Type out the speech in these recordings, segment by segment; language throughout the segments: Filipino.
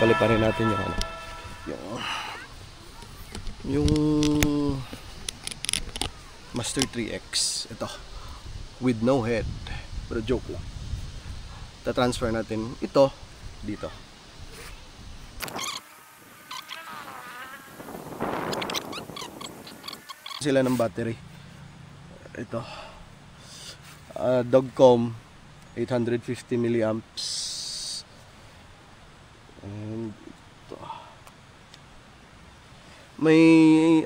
paliparin natin yung ano, yung Master 3X. Ito, with no head, pero joke lang. Ta-transfer natin ito dito. Sila ng battery. Ito, Dogcom 850 milliamps. And ito, may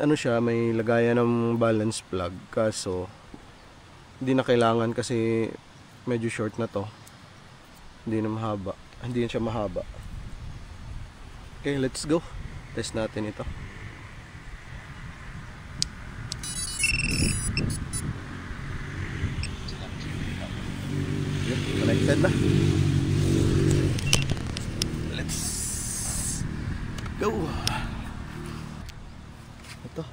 ano siya, may lagayan ng balance plug, kaso hindi na kailangan kasi medyo short na to. Hindi na mahaba, hindi na siya mahaba. Okay, let's go. Test natin ito. Yun, connected na. Let's go. Ito,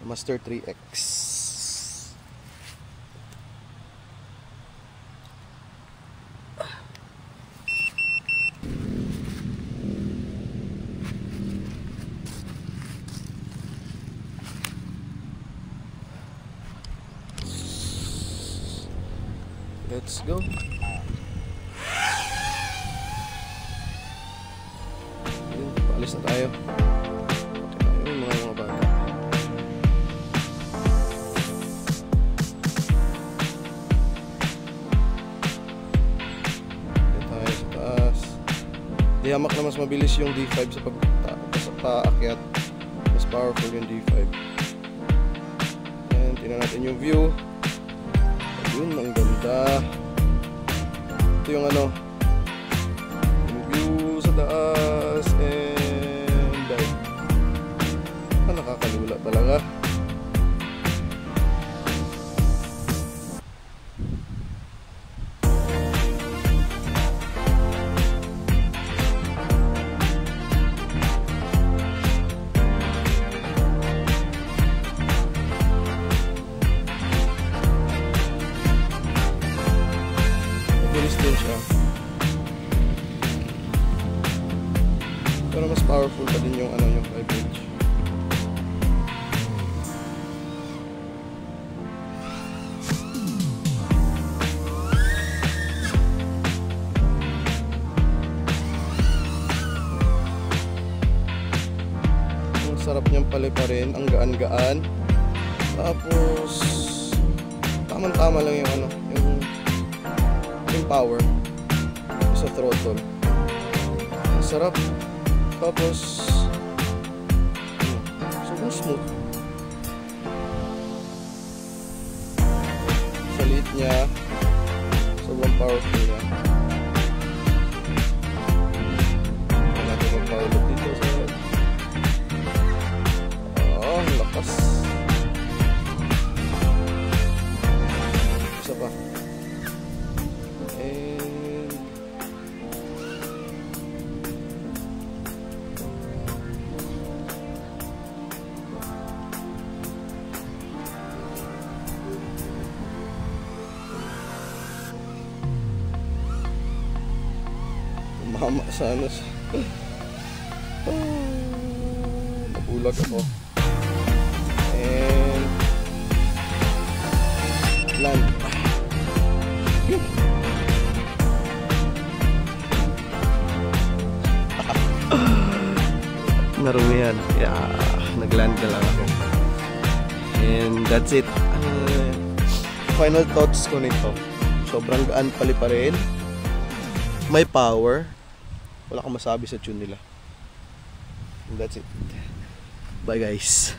Master 3X. Let's go. Ayun, paalis na tayo. Ayun, mga bata. Ayun tayo sa taas. Dihamak na mas mabilis yung D5 sa paakyat. Mas powerful yung D5. And tingnan natin yung view. Ayun, ang ganda. Ito yung ano, yung view sa taas. And nakakalula talaga. Din siya, pero mas powerful pa din yung ano, yung 5-inch. Ang sarap niyang paliparin, ang gaan-gaan. Tapos tamang-tama lang yung ano, yung power sa throttle. Ang sarap. Tapos sobrang smooth. Sa liit niya, sobrang powerful niya. Kaya natin mag-pilot dito sa ang lakas. Isa pa. Mama sana siya. Nabulag ako. And land. Narumihan. Yeah, nagland na lang ako. And that's it. Final thoughts ko nito. Sobrang gaan paliparin. May power. Wala kang masabi sa tune nila. And that's it. Bye guys.